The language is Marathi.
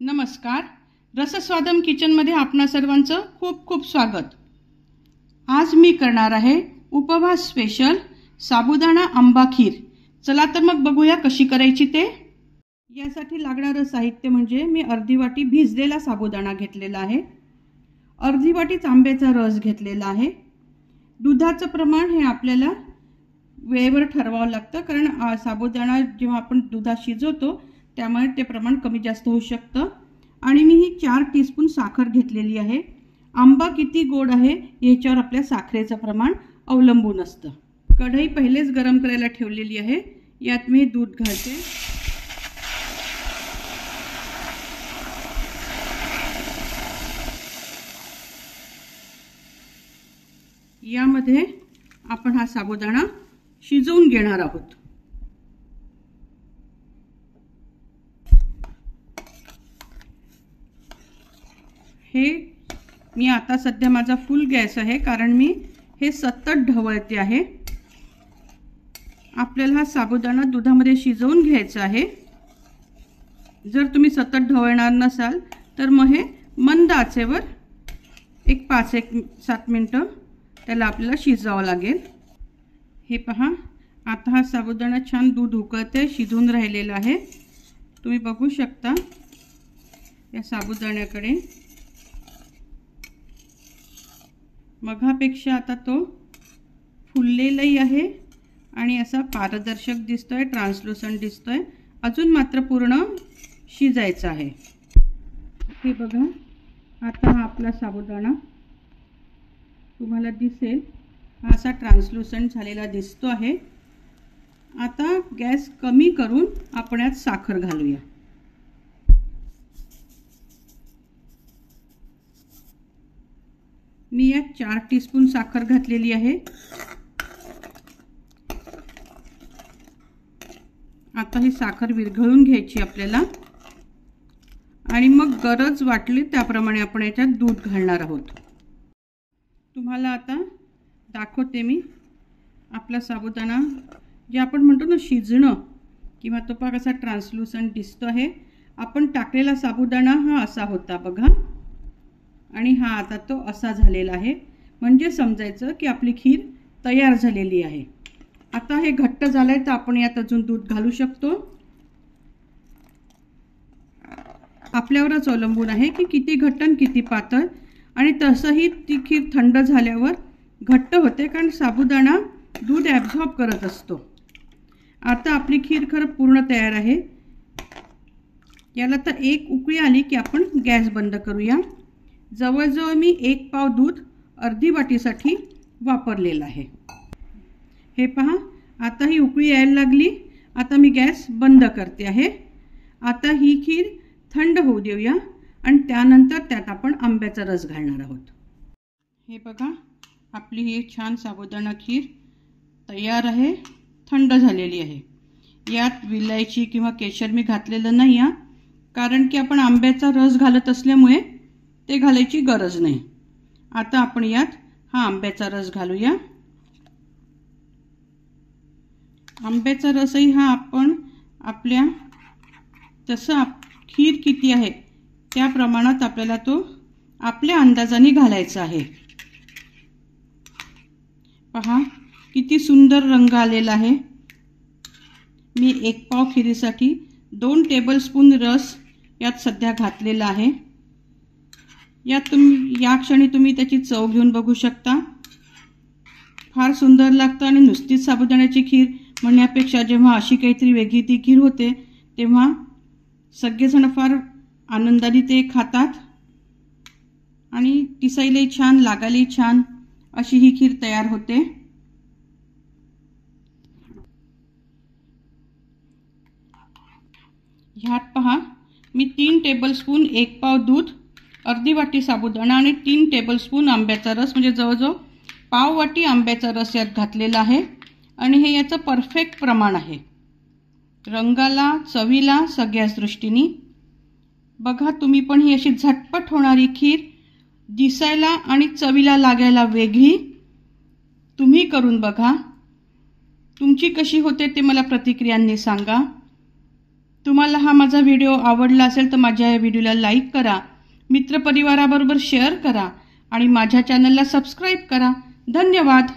नमस्कार, रसस्वादम किचनमध्ये आपणा सर्वांचं खूप खूप स्वागत। आज मी करणार आहे उपवास स्पेशल साबुदाणा आंबा खीर। चला तर मग बघूया कशी करायची ते। यासाठी लागणारं साहित्य म्हणजे मी अर्धी वाटी भिजलेला साबुदाणा घेतलेला आहे, अर्धी वाटी आंब्याचा रस घेतलेला आहे। दुधाचं प्रमाण हे आपल्याला वेळेवर ठरवावं लागतं, कारण साबुदाणा जेव्हा आपण दुधात शिजवतो त्यामुळे ते प्रमाण कमी जास्त होऊ शकतं। आणि मी ही 4 टीस्पून साखर घेतलेली आहे। आंबा किती गोड आहे याच्यावर आपल्या साखरेचं प्रमाण अवलंबून असतं। कढई पहिलेच गरम करायला ठेवलेली आहे, यात मी दूध घालते। यामध्ये आपण हा साबुदाणा शिजवून घेणार आहोत। हे मी आता सध्या माझा फुल गॅस आहे, कारण मी हे सतत ढवळते आहे। आपल्याला हा साबुदाणा दुधामध्ये शिजवून घ्यायचा आहे। जर तुम्ही सतत ढवळणार नसाल तर मग हे मंद आचेवर 5-7 मिनिटं त्याला आपल्याला शिजवावं लागेल। हे पहा, आता हा साबुदाणा छान दूध उकळते, शिजून राहिलेला आहे। तुम्ही बघू शकता या साबुदाण्याकडे। मगापेक्षा आता तो फुललेलाही आहे आणि असा पारदर्शक दिसतोय, ट्रान्सलुसंट दिसतोय। अजून मात्र पूर्ण शिजायचा आहे। हे बघा, आता हा आपला साबुदाणा तुम्हाला दिसेल असा ट्रान्सलुसंट झालेला दिसतो आहे। आता गॅस कमी करून आपण यात साखर घालूया। मी यात 4 टीस्पून साखर घातलेली आहे। आता ही साखर विरघळून घ्यायची आपल्याला आणि मग गरज वाटली त्याप्रमाणे आपण याच्यात दूध घालणार आहोत। तुम्हाला आता दाखवते मी आपला साबुदाणा, जे आपण म्हणतो ना शिजणं, किंवा तो पहा कसा ट्रान्सलुसंट दिसतो आहे। आपण टाकलेला साबुदाणा हा असा होता बघा, आणि हा आता तो असा झालेला आहे। म्हणजे समजायचं की आपली खीर तयार झालेली आहे। आता हे घट्ट झालंय तर आपण यात अजून दूध घालू शकतो। आपल्यावरच अवलंबून आहे की किती घट्ट आणि किती पातळ। आणि तसंही ती खीर थंड झाल्यावर घट्ट होते, कारण साबुदाणा दूध ॲब्झॉर्ब करत असतो। आता आपली खीर खरं पूर्ण तयार आहे। याला तर एक उकळी आली की आपण गॅस बंद करूया। जवळजवळ मी 1 पाव दूध अर्धी वाटीसाठी वापरलेलं आहे। हे पहा, आता ही उकळी यायला लागली। आता मी गॅस बंद करते आहे। आता ही खीर थंड होऊ देऊया आणि त्यानंतर त्यात आपण आंब्याचा रस घालणार आहोत। हे बघा, आपली ही छान साबुदाणा खीर तयार आहे, थंड झालेली आहे। यात विलायची किंवा केशर मी घातलेलं नाही आहे, कारण की आपण आंब्याचा रस घालत असल्यामुळे ते घालायची गरज नाही। आता आपण यात हा आंब्याचा रस घालूया। आंब्याचा रसही हा आपण आपल्या तसं खीर किती आहे त्या प्रमाणात आपल्याला तो आपल्या अंदाजाने घालायचा आहे। पहा किती सुंदर रंग आलेला आहे। मी 1 पाव खिरीसाठी 2 टेबलस्पून रस यात सध्या घातलेला आहे। या क्षणी तुम्ही त्याची चव घेऊन बघू शकता। फार सुंदर लागतं आणि नुसतीच साबुदाण्याची खीर म्हणण्यापेक्षा जेव्हा अशी काहीतरी वेगळी ती खीर होते तेव्हा सगळेजण फार आनंदाने ते खातात आणि दिसायलाही छान, लागायलाही छान अशी ही खीर तयार होते। ह्यात पहा, मी 3 टेबलस्पून 1 पाव दूध, अर्धी वाटी साबुदाणा आणि 3 टेबलस्पून आंब्याचा रस, म्हणजे जवळजवळ पाव वाटी आंब्याचा रस यात घातलेला आहे। आणि हे याचं परफेक्ट प्रमाण आहे, रंगाला, चवीला, सगळ्याच दृष्टीने। बघा, तुम्ही पण ही अशी झटपट होणारी खीर, दिसायला आणि चवीला लागायला वेगळी, तुम्ही करून बघा। तुमची कशी होते ते मला प्रतिक्रियांनी सांगा। तुम्हाला हा माझा व्हिडिओ आवडला असेल तर माझ्या या व्हिडिओला लाईक करा, मित्रपरिवाराबरोबर शेअर करा आणि माझ्या चॅनलला सबस्क्राईब करा। धन्यवाद।